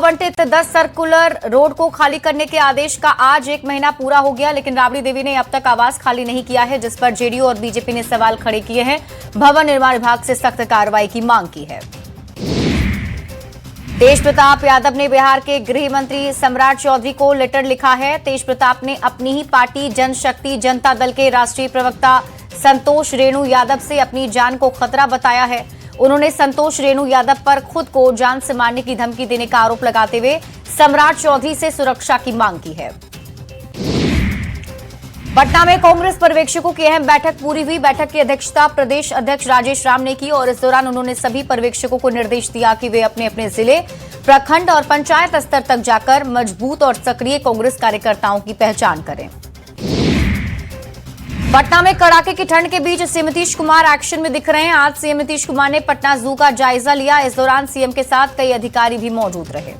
आवंटित 10 circular road को खाली करने के आदेश का आज 1 महीना पूरा हो गया, लेकिन राबड़ी देवी ने अब तक आवास खाली नहीं किया है, जिस पर जेडीयू और बीजेपी ने सवाल खड़े किए हैं। भवन निर्माण विभाग से सख्त कार्रवाई की मांग की है। तेज प्रताप यादव ने बिहार के गृह मंत्री सम्राट चौधरी को लेटर लिखा है। तेज प्रताप ने अपनी ही पार्टी जनशक्ति जनता दल के राष्ट्रीय प्रवक्ता संतोष रेणु यादव से अपनी जान को खतरा बताया है। उन्होंने संतोष रेणु यादव पर खुद को जान से मारने की धमकी देने का आरोप लगाते हुए सम्राट चौधरी से सुरक्षा की मांग की है। पटना में कांग्रेस पर्यवेक्षकों की अहम बैठक पूरी हुई। बैठक की अध्यक्षता प्रदेश अध्यक्ष राजेश राम ने की और इस दौरान उन्होंने सभी पर्यवेक्षकों को निर्देश दिया कि वे अपने अपने जिले, प्रखंड और पंचायत स्तर तक जाकर मजबूत और सक्रिय कांग्रेस कार्यकर्ताओं की पहचान करें। पटना में कड़ाके की ठंड के बीच सीएम नीतीश कुमार एक्शन में दिख रहे हैं। आज सीएम नीतीश कुमार ने पटना जू का जायजा लिया। इस दौरान सीएम के साथ कई अधिकारी भी मौजूद रहे।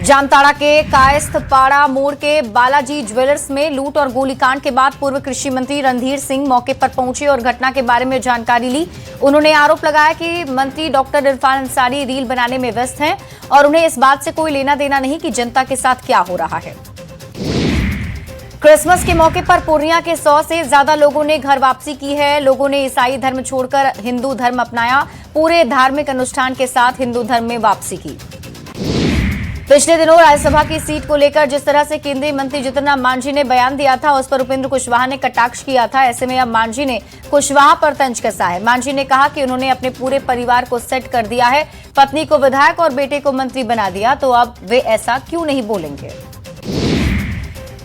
जामताड़ा के कायस्थपाड़ा मोड़ के बालाजी ज्वेलर्स में लूट और गोलीकांड के बाद पूर्व कृषि मंत्री रणधीर सिंह मौके पर पहुंचे और घटना के बारे में जानकारी ली। उन्होंने आरोप लगाया कि मंत्री डॉक्टर इरफान अंसारी रील बनाने में व्यस्त हैं और उन्हें इस बात से कोई लेना देना नहीं कि जनता के साथ क्या हो रहा है। क्रिसमस के मौके पर पूर्णिया के 100 से ज्यादा लोगों ने घर वापसी की है। लोगों ने ईसाई धर्म छोड़कर हिंदू धर्म अपनाया। पूरे धार्मिक अनुष्ठान के साथ हिंदू धर्म में वापसी की। पिछले दिनों राज्यसभा की सीट को लेकर जिस तरह से केंद्रीय मंत्री जितन राम मांझी ने बयान दिया था, उस पर उपेंद्र कुशवाहा ने कटाक्ष किया था। ऐसे में अब मांझी ने कुशवाहा पर तंज कसा है। मांझी ने कहा कि उन्होंने अपने पूरे परिवार को सेट कर दिया है, पत्नी को विधायक और बेटे को मंत्री बना दिया, तो अब वे ऐसा क्यों नहीं बोलेंगे।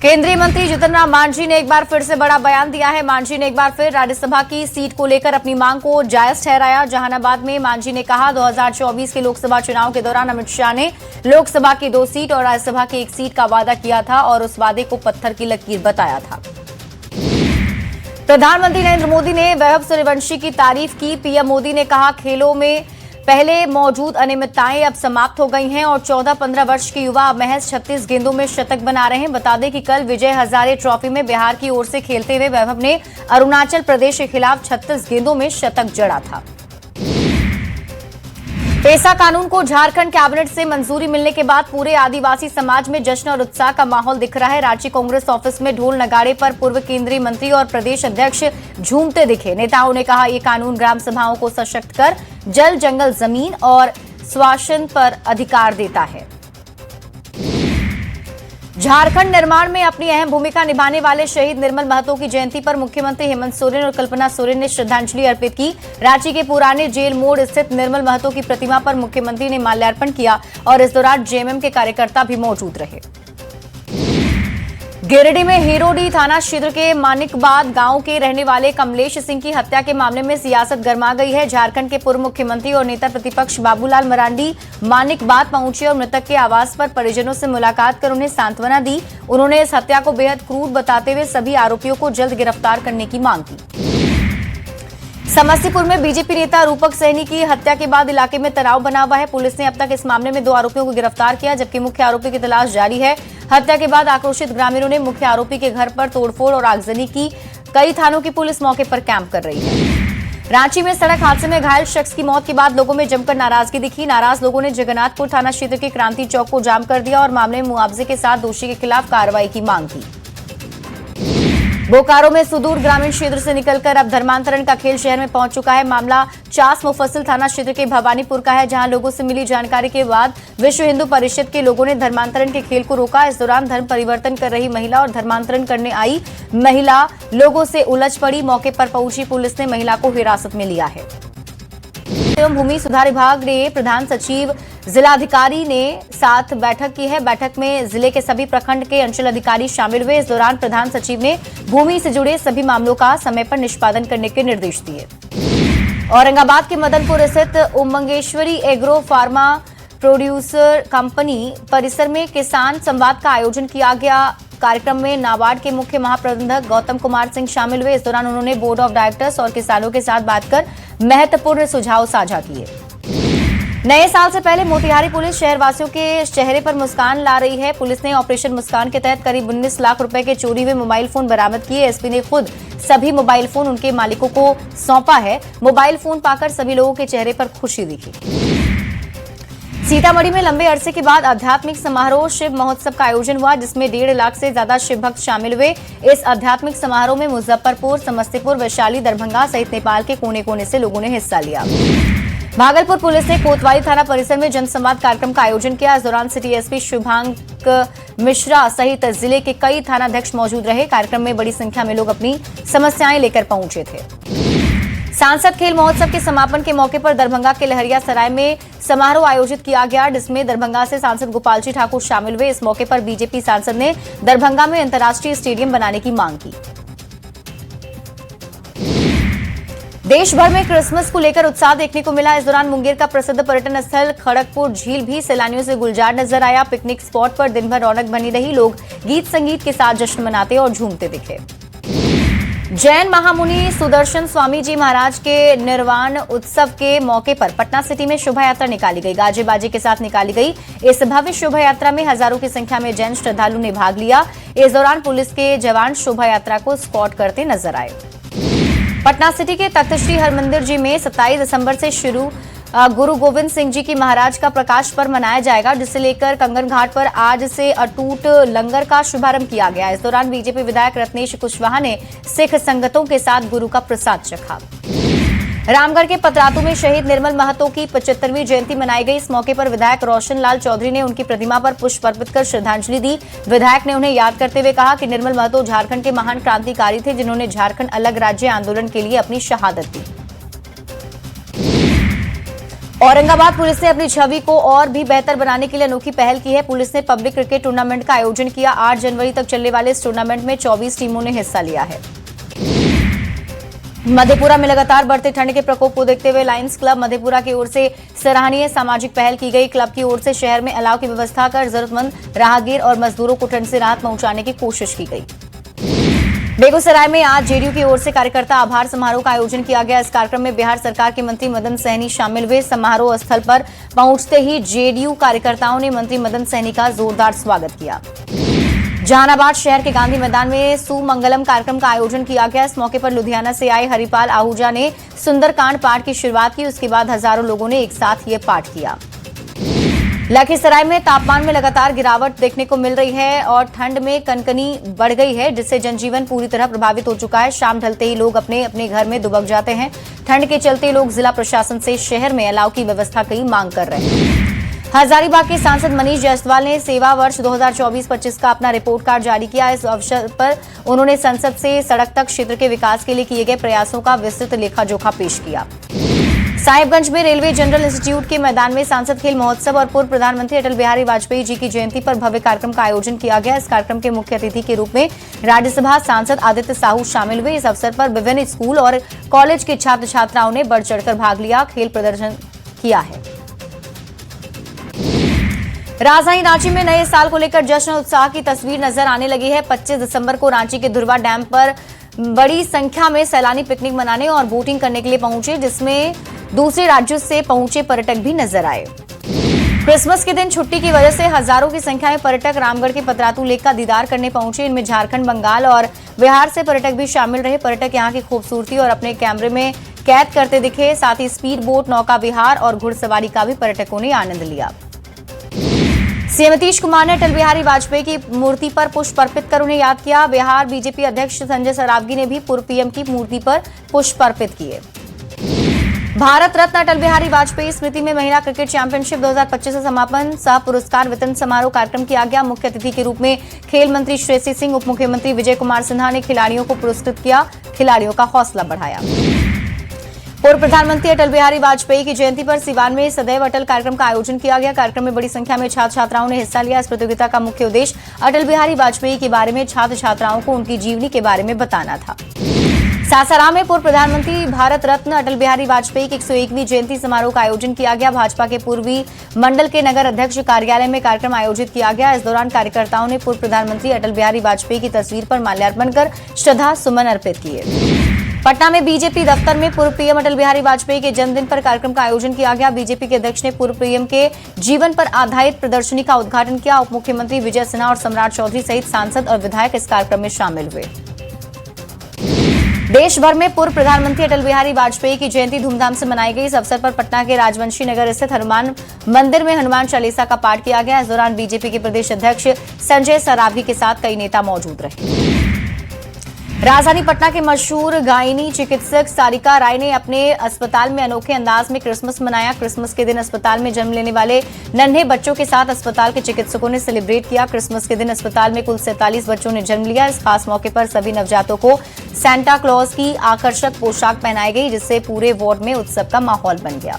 केंद्रीय मंत्री जितन राम मांझी ने एक बार फिर से बड़ा बयान दिया है। मांझी ने एक बार फिर राज्यसभा की सीट को लेकर अपनी मांग को जायज ठहराया। जहानाबाद में मांझी ने कहा 2024 के लोकसभा चुनाव के दौरान अमित शाह ने लोकसभा की 2 सीट और राज्यसभा की 1 सीट का वादा किया था और उस वादे को पत्थर की लकीर बताया था। प्रधानमंत्री नरेंद्र मोदी ने वैभव सूर्यवंशी की तारीफ की। पीएम मोदी ने कहा खेलों में पहले मौजूद अनियमितताएं अब समाप्त हो गई हैं और 14-15 वर्ष के युवा अब महज 36 गेंदों में शतक बना रहे हैं। बता दें कि कल विजय हजारे ट्रॉफी में बिहार की ओर से खेलते हुए वैभव ने अरुणाचल प्रदेश के खिलाफ 36 गेंदों में शतक जड़ा था। पेसा कानून को झारखंड कैबिनेट से मंजूरी मिलने के बाद पूरे आदिवासी समाज में जश्न और उत्साह का माहौल दिख रहा है। रांची कांग्रेस ऑफिस में ढोल नगाड़े पर पूर्व केंद्रीय मंत्री और प्रदेश अध्यक्ष झूमते दिखे। नेताओं ने कहा, ये कानून ग्राम सभाओं को सशक्त कर जल, जंगल, जमीन और स्वासन पर अधिकार देता है। झारखंड निर्माण में अपनी अहम भूमिका निभाने वाले शहीद निर्मल महतो की जयंती पर मुख्यमंत्री हेमंत सोरेन और कल्पना सोरेन ने श्रद्धांजलि अर्पित की। रांची के पुराने जेल मोड़ स्थित निर्मल महतो की प्रतिमा पर मुख्यमंत्री ने माल्यार्पण किया और इस दौरान जेएमएम के कार्यकर्ता भी मौजूद रहे। गिरिडीह में हीरोडीह थाना क्षेत्र के मानिकबाद गांव के रहने वाले कमलेश सिंह की हत्या के मामले में सियासत गर्मा गई है। झारखंड के पूर्व मुख्यमंत्री और नेता प्रतिपक्ष बाबूलाल मरांडी मानिकबाद पहुंचे और मृतक के आवास पर परिजनों से मुलाकात कर उन्हें सांत्वना दी। उन्होंने इस हत्या को बेहद क्रूर बताते हुए सभी आरोपियों को जल्द गिरफ्तार करने की मांग की। समस्तीपुर में बीजेपी नेता रूपक सहनी की हत्या के बाद इलाके में तनाव बना हुआ है। पुलिस ने अब तक इस मामले में 2 आरोपियों को गिरफ्तार किया, जबकि मुख्य आरोपी की तलाश जारी है। हत्या के बाद आक्रोशित ग्रामीणों ने मुख्य आरोपी के घर पर तोड़फोड़ और आगजनी की। कई थानों की पुलिस मौके पर कैंप कर रही है। रांची में सड़क हादसे में घायल शख्स की मौत के बाद लोगों में जमकर नाराजगी दिखी। नाराज लोगों ने जगन्नाथपुर थाना क्षेत्र के क्रांति चौक को जाम कर दिया और मामले में मुआवजे के साथ दोषी के खिलाफ कार्रवाई की मांग की। बोकारो में सुदूर ग्रामीण क्षेत्र से निकलकर अब धर्मांतरण का खेल शहर में पहुंच चुका है। मामला चास मुफस्सिल थाना क्षेत्र के भवानीपुर का है, जहां लोगों से मिली जानकारी के बाद विश्व हिंदू परिषद के लोगों ने धर्मांतरण के खेल को रोका। इस दौरान धर्म परिवर्तन कर रही महिला और धर्मांतरण करने आई महिला लोगों से उलझ पड़ी। मौके पर पहुंची पुलिस ने महिला को हिरासत में लिया है। एवं भूमि सुधार विभाग ने प्रधान सचिव जिलाधिकारी ने साथ बैठक की है। बैठक में जिले के सभी प्रखंड के अंचल अधिकारी शामिल हुए। इस दौरान प्रधान सचिव ने भूमि से जुड़े सभी मामलों का समय पर निष्पादन करने के निर्देश दिए। औरंगाबाद के मदनपुर स्थित उमंगेश्वरी एग्रो फार्मा प्रोड्यूसर कंपनी परिसर में किसान संवाद का आयोजन किया गया। कार्यक्रम में नाबार्ड के मुख्य महाप्रबंधक गौतम कुमार सिंह शामिल हुए। इस दौरान उन्होंने बोर्ड ऑफ डायरेक्टर्स और किसानों के साथ बात कर महत्वपूर्ण सुझाव साझा किए। नए साल से पहले मोतिहारी पुलिस शहरवासियों के चेहरे पर मुस्कान ला रही है। पुलिस ने ऑपरेशन मुस्कान के तहत करीब 19 लाख रुपए के चोरी हुए मोबाइल फोन बरामद किए। एसपी ने खुद सभी मोबाइल फोन उनके मालिकों को सौंपा है। मोबाइल फोन पाकर सभी लोगों के चेहरे पर खुशी दिखी। सीतामढ़ी में लंबे अरसे के बाद आध्यात्मिक समारोह शिव महोत्सव का आयोजन हुआ, जिसमें 1.5 लाख से ज्यादा शिव भक्त शामिल हुए। इस आध्यात्मिक समारोह में मुजफ्फरपुर, समस्तीपुर, वैशाली, दरभंगा सहित नेपाल के कोने कोने से लोगों ने हिस्सा लिया। भागलपुर पुलिस ने कोतवाली थाना परिसर में जनसंवाद कार्यक्रम का आयोजन किया। इस दौरान सिटी एसपी शुभांक मिश्रा सहित जिले के कई थानाध्यक्ष मौजूद रहे। कार्यक्रम में बड़ी संख्या में लोग अपनी समस्याएं लेकर पहुंचे थे। सांसद खेल महोत्सव के समापन के मौके पर दरभंगा के लहरिया सराय में समारोह आयोजित किया गया, जिसमें दरभंगा से सांसद गोपाल जी ठाकुर शामिल हुए। इस मौके पर बीजेपी सांसद ने दरभंगा में अंतर्राष्ट्रीय स्टेडियम बनाने की मांग की। देश भर में क्रिसमस को लेकर उत्साह देखने को मिला। इस दौरान मुंगेर का प्रसिद्ध पर्यटन स्थल खड़गपुर झील भी सैलानियों से गुलजार नजर आया। पिकनिक स्पॉट पर दिन भर रौनक बनी रही। लोग गीत संगीत के साथ जश्न मनाते और झूमते दिखे। जैन महामुनि सुदर्शन स्वामी जी महाराज के निर्वाण उत्सव के मौके पर पटना सिटी में शोभा यात्रा निकाली गई। गाजे बाजे के साथ निकाली गई। इस भव्य शोभा यात्रा में हजारों की संख्या में जैन श्रद्धालु ने भाग लिया। इस दौरान पुलिस के जवान शोभा यात्रा को स्कॉट करते नजर आए। पटना सिटी के तख्त श्री हरमंदिर जी में 27 दिसंबर से शुरू गुरु गोविंद सिंह जी की महाराज का प्रकाश पर्व मनाया जाएगा, जिसे लेकर कंगन घाट पर आज से अटूट लंगर का शुभारंभ किया गया। इस दौरान बीजेपी विधायक रत्नेश कुशवाहा ने सिख संगतों के साथ गुरु का प्रसाद चखा। रामगढ़ के पतरातू में शहीद निर्मल महतो की 75वीं जयंती मनाई गई। इस मौके पर विधायक रोशन लाल चौधरी ने उनकी प्रतिमा पर पुष्प अर्पित कर श्रद्धांजलि दी। विधायक ने उन्हें याद करते हुए कहा कि निर्मल महतो झारखंड के महान क्रांतिकारी थे, जिन्होंने झारखंड अलग राज्य आंदोलन के लिए अपनी शहादत दी। औरंगाबाद पुलिस ने अपनी छवि को और भी बेहतर बनाने के लिए अनोखी पहल की है। पुलिस ने पब्लिक क्रिकेट टूर्नामेंट का आयोजन किया। 8 जनवरी तक चलने वाले इस टूर्नामेंट में 24 टीमों ने हिस्सा लिया है। मधेपुरा में लगातार बढ़ते ठंड के प्रकोप को देखते हुए लायंस क्लब मधेपुरा की ओर से सराहनीय सामाजिक पहल की गई। क्लब की ओर से शहर में अलाव की व्यवस्था कर जरूरतमंद राहगीर और मजदूरों को ठंड से राहत पहुंचाने की कोशिश की गई। बेगूसराय में आज जेडीयू की ओर से कार्यकर्ता आभार समारोह का आयोजन किया गया। इस कार्यक्रम में बिहार सरकार के मंत्री मदन सहनी शामिल हुए। समारोह स्थल पर पहुंचते ही जेडीयू कार्यकर्ताओं ने मंत्री मदन सहनी का जोरदार स्वागत किया। जहानाबाद शहर के गांधी मैदान में सुमंगलम कार्यक्रम का आयोजन किया गया। इस मौके पर लुधियाना से आए हरिपाल आहूजा ने सुंदरकांड पाठ की शुरुआत की। उसके बाद हजारों लोगों ने एक साथ ये पाठ किया। लखीसराय में तापमान में लगातार गिरावट देखने को मिल रही है और ठंड में कनकनी बढ़ गई है, जिससे जनजीवन पूरी तरह प्रभावित हो चुका है। शाम ढलते ही लोग अपने अपने घर में दुबक जाते हैं। ठंड के चलते लोग जिला प्रशासन से शहर में अलाव की व्यवस्था की मांग कर रहे हैं। हजारीबाग के सांसद मनीष जायसवाल ने सेवा वर्ष 2024-25 का अपना रिपोर्ट कार्ड जारी किया। इस अवसर पर उन्होंने संसद से सड़क तक क्षेत्र के विकास के लिए किए गए प्रयासों का विस्तृत लेखा जोखा पेश किया। साहिबगंज में रेलवे जनरल इंस्टीट्यूट के मैदान में सांसद खेल महोत्सव और पूर्व प्रधानमंत्री अटल बिहारी वाजपेयी जी की जयंती पर भव्य कार्यक्रम का आयोजन किया गया। इस कार्यक्रम के मुख्य अतिथि के रूप में राज्यसभा सांसद आदित्य साहू शामिल हुए। इस अवसर पर विभिन्न स्कूल और कॉलेज के छात्र छात्राओं ने बढ़ चढ़कर भाग लिया, खेल प्रदर्शन किया है। राजधानी रांची में नए साल को लेकर जश्न उत्साह की तस्वीर नजर आने लगी है। 25 दिसंबर को रांची के धुरवा डैम पर बड़ी संख्या में सैलानी पिकनिक मनाने और बोटिंग करने के लिए पहुंचे, जिसमें दूसरे राज्यों से पहुंचे पर्यटक भी नजर आए। क्रिसमस के दिन छुट्टी की वजह से हजारों की संख्या में पर्यटक रामगढ़ के पतरातू लेक का दीदार करने पहुंचे। इनमें झारखंड, बंगाल और बिहार से पर्यटक भी शामिल रहे। पर्यटक यहां की खूबसूरती और अपने कैमरे में कैद करते दिखे। साथ ही स्पीड बोट, नौका विहार और घुड़सवारी का भी पर्यटकों ने आनंद लिया। सीएम नीतीश कुमार ने अटल बिहारी वाजपेयी की मूर्ति पर पुष्प अर्पित कर उन्हें याद किया। बिहार बीजेपी अध्यक्ष संजय सरावगी ने भी पूर्व पीएम की मूर्ति पर पुष्प अर्पित किए। भारत रत्न अटल बिहारी वाजपेयी स्मृति में महिला क्रिकेट चैंपियनशिप 2025 का समापन सह पुरस्कार वितरण समारोह कार्यक्रम किया गया। मुख्य अतिथि के रूप में खेल मंत्री श्रेयसी सिंह, उप मुख्यमंत्री विजय कुमार सिन्हा ने खिलाड़ियों को पुरस्कृत किया, खिलाड़ियों का हौसला बढ़ाया। पूर्व प्रधानमंत्री अटल बिहारी वाजपेयी की जयंती पर सिवान में सदैव अटल कार्यक्रम का आयोजन किया गया। कार्यक्रम में बड़ी संख्या में छात्र छात्राओं ने हिस्सा लिया। इस प्रतियोगिता का मुख्य उद्देश्य अटल बिहारी वाजपेयी के बारे में छात्र छात्राओं को उनकी जीवनी के बारे में बताना था। सासाराम में पूर्व प्रधानमंत्री भारत रत्न अटल बिहारी वाजपेयी की 101वीं जयंती समारोह का आयोजन किया गया। भाजपा के पूर्वी मंडल के नगर अध्यक्ष कार्यालय में कार्यक्रम आयोजित किया गया। इस दौरान कार्यकर्ताओं ने पूर्व प्रधानमंत्री अटल बिहारी वाजपेयी की तस्वीर पर माल्यार्पण कर श्रद्धा सुमन अर्पित किए। पटना में बीजेपी दफ्तर में पूर्व पीएम अटल बिहारी वाजपेयी के जन्मदिन पर कार्यक्रम का आयोजन किया गया। बीजेपी के अध्यक्ष ने पूर्व पीएम के जीवन पर आधारित प्रदर्शनी का उद्घाटन किया। उप मुख्यमंत्री विजय सिन्हा और सम्राट चौधरी सहित सांसद और विधायक इस कार्यक्रम में शामिल हुए। देश भर में पूर्व प्रधानमंत्री अटल बिहारी वाजपेयी की जयंती धूमधाम से मनाई गई। इस अवसर पर पटना के राजवंशी नगर स्थित हनुमान मंदिर में हनुमान चालीसा का पाठ किया गया। इस दौरान बीजेपी के प्रदेश अध्यक्ष संजय सरावगी के साथ कई नेता मौजूद रहे। राजधानी पटना के मशहूर गायनी चिकित्सक सारिका राय ने अपने अस्पताल में अनोखे अंदाज में क्रिसमस मनाया। क्रिसमस के दिन अस्पताल में जन्म लेने वाले नन्हे बच्चों के साथ अस्पताल के चिकित्सकों ने सेलिब्रेट किया। क्रिसमस के दिन अस्पताल में कुल 47 बच्चों ने जन्म लिया। इस खास मौके पर सभी नवजातों को सैंटा क्लॉज की आकर्षक पोशाक पहनाई गई, जिससे पूरे वार्ड में उत्सव का माहौल बन गया।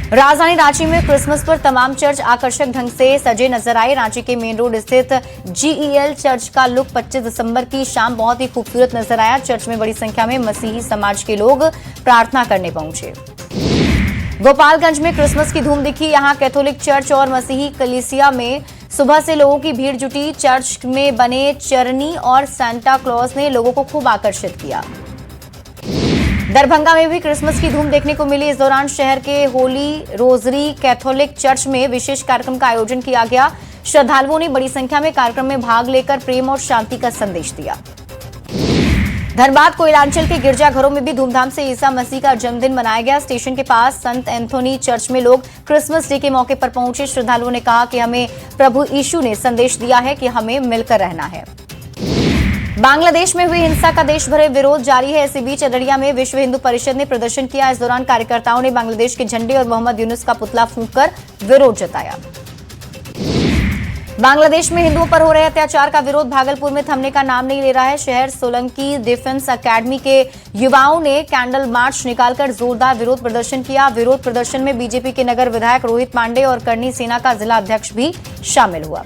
राजधानी रांची में क्रिसमस पर तमाम चर्च आकर्षक ढंग से सजे नजर आए। रांची के मेन रोड स्थित GEL चर्च का लुक 25 दिसंबर की शाम बहुत ही खूबसूरत नजर आया। चर्च में बड़ी संख्या में मसीही समाज के लोग प्रार्थना करने पहुंचे। गोपालगंज में क्रिसमस की धूम दिखी। यहां कैथोलिक चर्च और मसीही कलीसिया में सुबह से लोगों की भीड़ जुटी। चर्च में बने चरनी और सांता क्लॉज ने लोगों को खूब आकर्षित किया। दरभंगा में भी क्रिसमस की धूम देखने को मिली। इस दौरान शहर के होली रोजरी कैथोलिक चर्च में विशेष कार्यक्रम का आयोजन किया गया। श्रद्धालुओं ने बड़ी संख्या में कार्यक्रम में भाग लेकर प्रेम और शांति का संदेश दिया। धनबाद कोयलांचल के गिरजाघरों में भी धूमधाम से ईसा मसीह का जन्मदिन मनाया गया। स्टेशन के पास संत एंथोनी चर्च में लोग क्रिसमस डे के मौके पर पहुंचे। श्रद्धालुओं ने कहा कि हमें प्रभु यीशु ने संदेश दिया है कि हमें मिलकर रहना है। बांग्लादेश में हुई हिंसा का देश भर में विरोध जारी है। इसी बीच अररिया में विश्व हिंदू परिषद ने प्रदर्शन किया। इस दौरान कार्यकर्ताओं ने बांग्लादेश के झंडे और मोहम्मद यूनुस का पुतला फूंककर विरोध जताया। बांग्लादेश में हिंदुओं पर हो रहे अत्याचार का विरोध भागलपुर में थमने का नाम नहीं ले रहा है। शहर सोलंकी डिफेंस अकेडमी के युवाओं ने कैंडल मार्च निकालकर जोरदार विरोध प्रदर्शन किया। विरोध प्रदर्शन में बीजेपी के नगर विधायक रोहित पांडे और करनी सेना का जिला अध्यक्ष भी शामिल हुआ।